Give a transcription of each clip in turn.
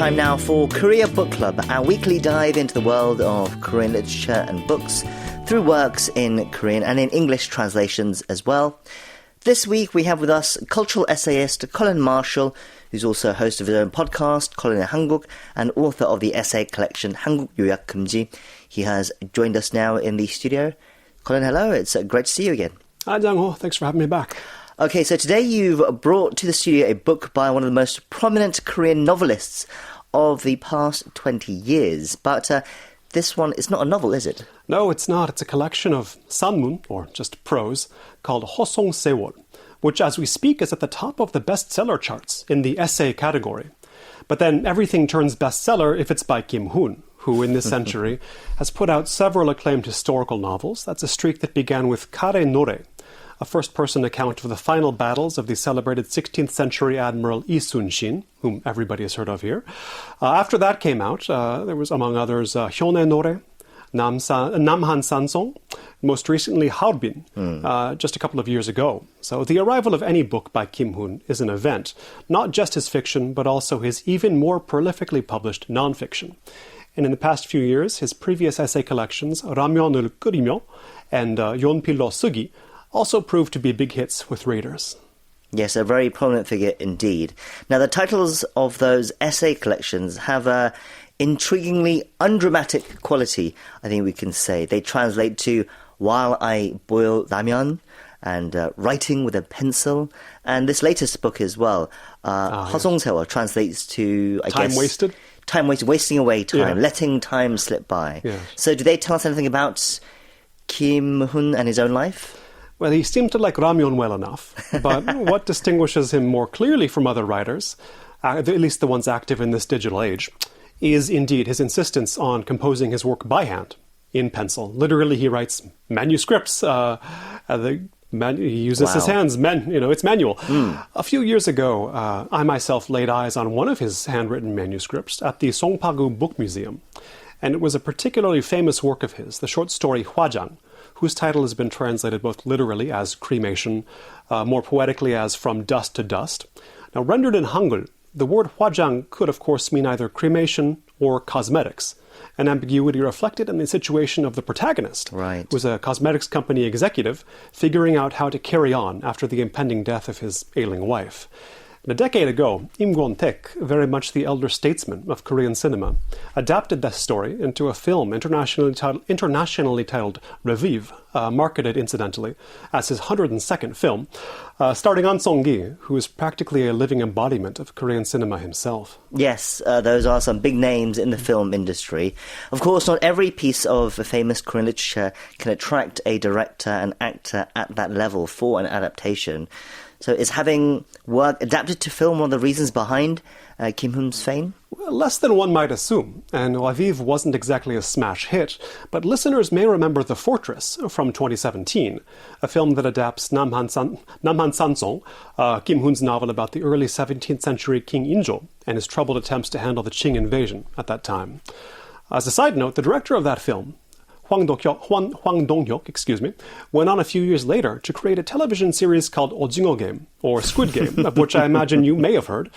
time now for Korea Book Club, our weekly dive into the world of Korean literature and books through works in Korean and in English translations as well. This week we have with us cultural essayist Colin Marshall, who's also host of his own podcast, Colin in Hanguk, and author of the essay collection 한국 요약 금지. He has joined us now in the studio. Colin, hello. It's great to see you again. Hi, Jang-ho. Thanks for having me back. Okay, so today you've brought to the studio a book by one of the most prominent Korean novelists of the past 20 years. But this one is not a novel, is it? No, it's not. It's a collection of sanmun, or just prose, called 허송세월, which as we speak is at the top of the bestseller charts in the essay category. But then everything turns bestseller if it's by Kim Hoon, who in this century has put out several acclaimed historical novels. That's a streak that began with Kare Nore, a first-person account of the final battles of the celebrated 16th century Admiral Lee Sun-shin, whom everybody has heard of here. After that came out, there was, among others, Hyone Nore, Namhan Sansong, most recently Harbin, just a couple of years ago. So the arrival of any book by Kim Hoon is an event, not just his fiction, but also his even more prolifically published nonfiction. And in the past few years, his previous essay collections, 라면을 끓이며 and 연필로 쓰기, also proved to be big hits with readers. Yes, a very prominent figure indeed. Now, the titles of those essay collections have a intriguingly undramatic quality, I think we can say. They translate to While I Boil Ramyeon and Writing with a Pencil. And this latest book as well, 허송세월, translates to, I guess... Time wasted, wasting away time, letting time slip by. Yeah. So do they tell us anything about Kim Hoon and his own life? Well, he seemed to like ramyeon well enough, but what distinguishes him more clearly from other writers, at least the ones active in this digital age, is indeed his insistence on composing his work by hand, in pencil. Literally, he writes manuscripts. He uses his hands. It's manual. A few years ago, I myself laid eyes on one of his handwritten manuscripts at the Songpagu Book Museum, and it was a particularly famous work of his, the short story Hwajang, whose title has been translated both literally as cremation, more poetically as from dust to dust. Now, rendered in Hangul, the word hwajang could, of course, mean either cremation or cosmetics, an ambiguity reflected in the situation of the protagonist, right, who was a cosmetics company executive figuring out how to carry on after the impending death of his ailing wife. And a decade ago, Im Kwon-taek, very much the elder statesman of Korean cinema, adapted this story into a film internationally titled Revive, marketed, incidentally, as his 102nd film, starring An Song-gi, who is practically a living embodiment of Korean cinema himself. Yes, those are some big names in the film industry. Of course, not every piece of famous Korean literature can attract a director and actor at that level for an adaptation. So is having work adapted to film one of the reasons behind Kim Hoon's fame? Well, less than one might assume, and Aviv wasn't exactly a smash hit, but listeners may remember The Fortress from 2017, a film that adapts Namhan Sansong, Kim Hoon's novel about the early 17th century King Injo and his troubled attempts to handle the Qing invasion at that time. As a side note, the director of that film, Hwang Dong-hyuk, went on a few years later to create a television series called Ojingo Game, or Squid Game, of which I imagine you may have heard.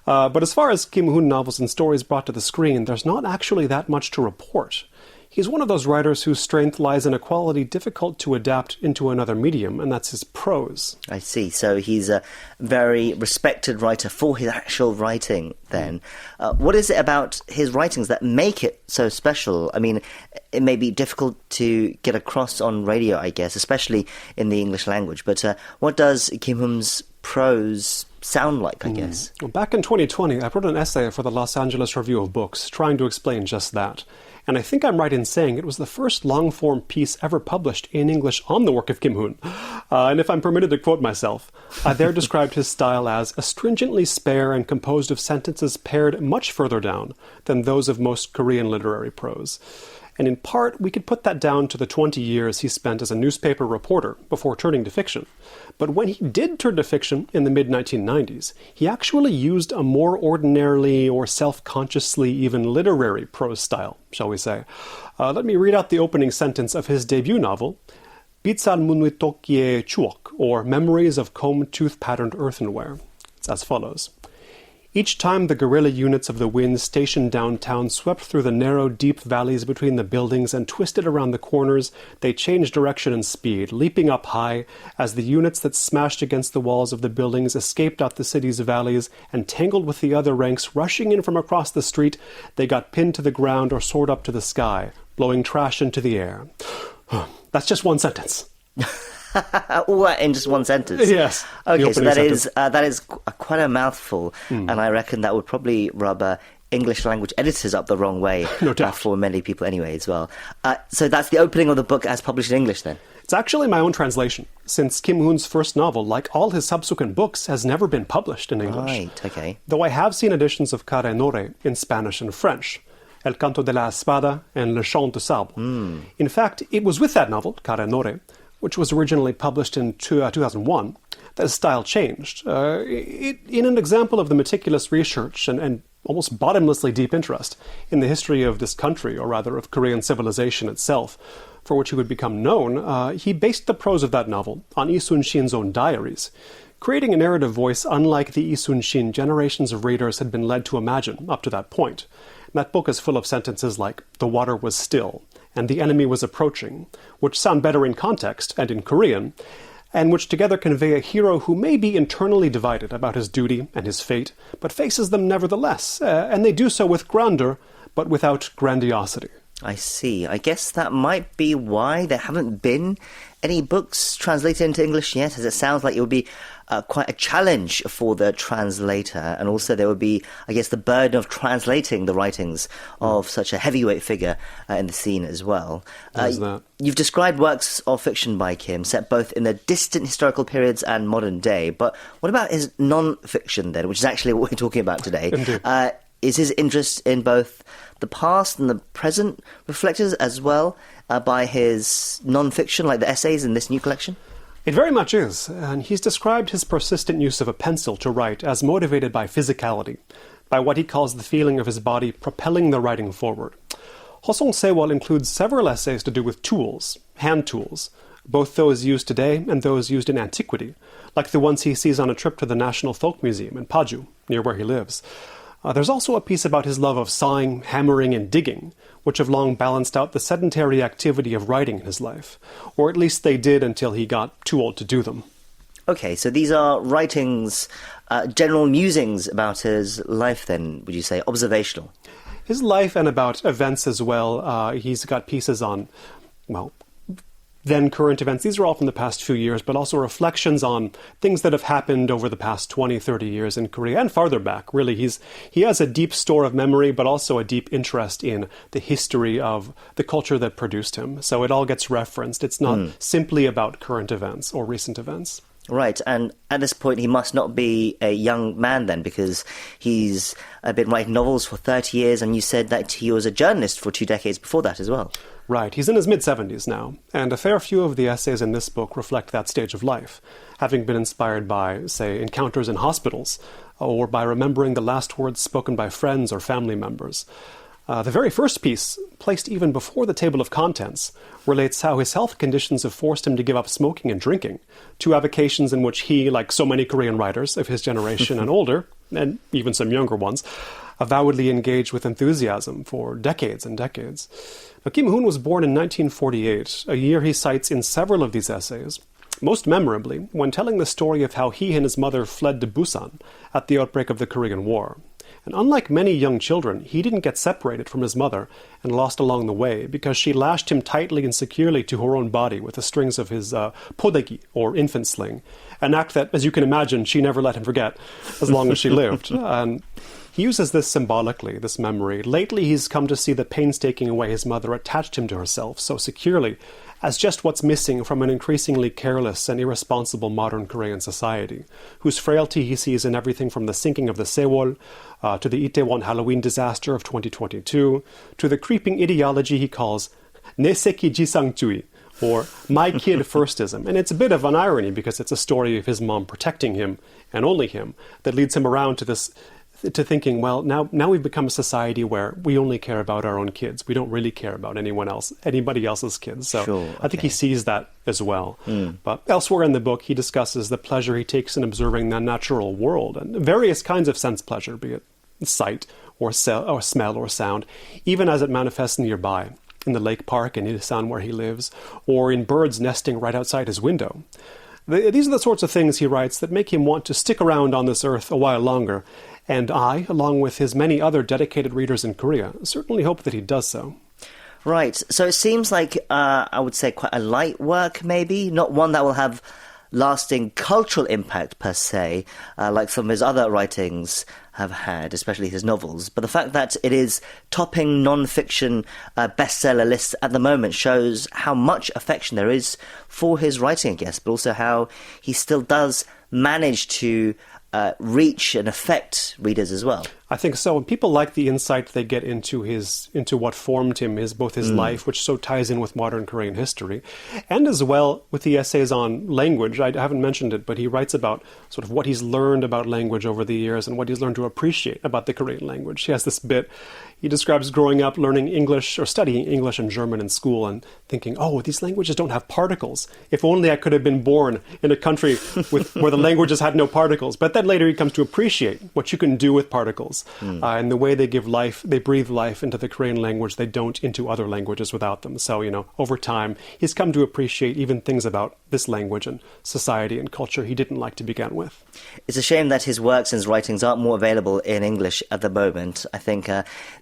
But as far as Kim Hoon novels and stories brought to the screen, there's not actually that much to report. He's one of those writers whose strength lies in a quality difficult to adapt into another medium, and that's his prose. I see. So he's a very respected writer for his actual writing, then. What is it about his writings that make it so special? I mean, it may be difficult to get across on radio, I guess, especially in the English language. But what does Kim Hoon's prose sound like, I guess? Well, back in 2020, I wrote an essay for the Los Angeles Review of Books trying to explain just that. And I think I'm right in saying it was the first long-form piece ever published in English on the work of Kim Hoon. And if I'm permitted to quote myself, I there described his style as astringently spare and composed of sentences pared much further down than those of most Korean literary prose. And in part, we could put that down to the 20 years he spent as a newspaper reporter before turning to fiction. But when he did turn to fiction in the mid-1990s, he actually used a more ordinarily or self-consciously even literary prose style, shall we say. Let me read out the opening sentence of his debut novel, 빛살 문위토끼의 추억, or Memories of Comb Tooth Patterned Earthenware. It's as follows. Each time the guerrilla units of the Wind stationed downtown swept through the narrow, deep valleys between the buildings and twisted around the corners, they changed direction and speed, leaping up high as the units that smashed against the walls of the buildings escaped out the city's valleys and tangled with the other ranks rushing in from across the street. They got pinned to the ground or soared up to the sky, blowing trash into the air. That's just one sentence. All that in just one sentence? Yes. Okay, so that is quite a mouthful, and I reckon that would probably rub English language editors up the wrong way. No doubt. For many people anyway as well. So that's the opening of the book as published in English then? It's actually my own translation, since Kim Hoon's first novel, like all his subsequent books, has never been published in English. Right, okay. Though I have seen editions of Korea24 in Spanish and French, El Canto de la Espada and Le Chant du Sable. In fact, it was with that novel, Korea24, which was originally published in 2001, that his style changed. In an example of the meticulous research and almost bottomlessly deep interest in the history of this country, or rather of Korean civilization itself, for which he would become known, he based the prose of that novel on Lee Sun-shin's own diaries, creating a narrative voice unlike the Lee Sun-shin generations of readers had been led to imagine up to that point. And that book is full of sentences like, "The water was still," and "the enemy was approaching," which sound better in context and in Korean, and which together convey a hero who may be internally divided about his duty and his fate, but faces them nevertheless, and they do so with grandeur, but without grandiosity. I see. I guess that might be why there haven't been any books translated into English yet, as it sounds like it would be quite a challenge for the translator, and also there would be, I guess, the burden of translating the writings of such a heavyweight figure in the scene as well. You've described works of fiction by Kim set both in the distant historical periods and modern day, but what about his non-fiction then, which is actually what we're talking about today? Is his interest in both the past and the present reflected as well by his non-fiction, like the essays in this new collection? It very much is, and he's described his persistent use of a pencil to write as motivated by physicality, by what he calls the feeling of his body propelling the writing forward. 허송세월 includes several essays to do with tools, hand tools, both those used today and those used in antiquity, like the ones he sees on a trip to the National Folk Museum in Paju, near where he lives. There's also a piece about his love of sawing, hammering, and digging, which have long balanced out the sedentary activity of writing in his life. Or at least they did until he got too old to do them. Okay, so these are writings, general musings about his life then, would you say, observational? His life and about events as well. He's got pieces on, then current events. These are all from the past few years, but also reflections on things that have happened over the past 20, 30 years in Korea and farther back. Really, he has a deep store of memory, but also a deep interest in the history of the culture that produced him. So it all gets referenced. It's not simply about current events or recent events. Right, and at this point he must not be a young man then, because he's been writing novels for 30 years, and you said that he was a journalist for 2 decades before that as well. Right, he's in his mid-70s now, and a fair few of the essays in this book reflect that stage of life, having been inspired by, say, encounters in hospitals, or by remembering the last words spoken by friends or family members. The very first piece, placed even before the table of contents, relates how his health conditions have forced him to give up smoking and drinking, 2 avocations in which he, like so many Korean writers of his generation and older, and even some younger ones, avowedly engaged with enthusiasm for decades and decades. Now, Kim Hoon was born in 1948, a year he cites in several of these essays, most memorably when telling the story of how he and his mother fled to Busan at the outbreak of the Korean War. And unlike many young children, he didn't get separated from his mother and lost along the way because she lashed him tightly and securely to her own body with the strings of his podegi, or infant sling, an act that, as you can imagine, she never let him forget as long as she lived. And he uses this symbolically, this memory. Lately, he's come to see the painstaking way his mother attached him to herself so securely as just what's missing from an increasingly careless and irresponsible modern Korean society, whose frailty he sees in everything from the sinking of the Sewol to the Itaewon Halloween disaster of 2022, to the creeping ideology he calls Neseki Jisangju이, or my kid firstism. And it's a bit of an irony because it's a story of his mom protecting him, and only him, that leads him around to this to thinking, well, now we've become a society where we only care about our own kids. We don't really care about anybody else's kids. So Sure, I think he sees that as well. Mm. But elsewhere in the book, he discusses the pleasure he takes in observing the natural world and various kinds of sense pleasure, be it sight or smell or sound, even as it manifests nearby, in the lake park in Ilsan where he lives, or in birds nesting right outside his window. These are the sorts of things, he writes, that make him want to stick around on this earth a while longer, and I, along with his many other dedicated readers in Korea, certainly hope that he does so. Right. So it seems like, I would say, quite a light work, maybe, not one that will have lasting cultural impact per se, like some of his other writings have had, especially his novels. But the fact that it is topping non-fiction bestseller lists at the moment shows how much affection there is for his writing, I guess, but also how he still does manage to reach and affect readers as well. I think so. And people like the insight they get into what formed him, both his life, which so ties in with modern Korean history, and as well with the essays on language. I haven't mentioned it, but he writes about sort of what he's learned about language over the years and what he's learned to appreciate about the Korean language. He has this bit, he describes growing up learning English or studying English and German in school and thinking, oh, these languages don't have particles. If only I could have been born in a country where the languages had no particles. But then later he comes to appreciate what you can do with particles. And the way they give life, they breathe life into the Korean language, they don't into other languages without them. So, over time, he's come to appreciate even things about this language and society and culture he didn't like to begin with. It's a shame that his works and his writings aren't more available in English at the moment. I think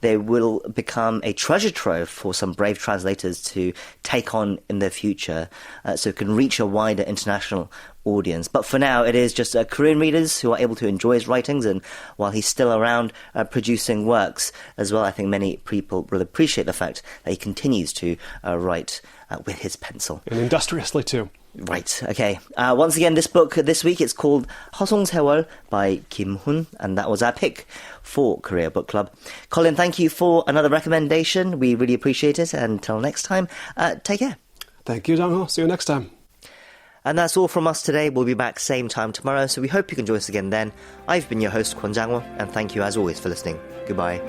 they will become a treasure trove for some brave translators to take on in the future, so it can reach a wider international audience. But for now, it is just Korean readers who are able to enjoy his writings, and while he's still around producing works as well, I think many people will appreciate the fact that he continues to write with his pencil. And industriously too. Right, okay. Once again, this book this week, it's called 허송세월 by Kim Hoon, and that was our pick for Korea Book Club. Colin, thank you for another recommendation. We really appreciate it. And until next time, take care. Thank you, Jang-ho. See you next time. And that's all from us today. We'll be back same time tomorrow, so we hope you can join us again then. I've been your host, Kwon Jang-ho, and thank you as always for listening. Goodbye.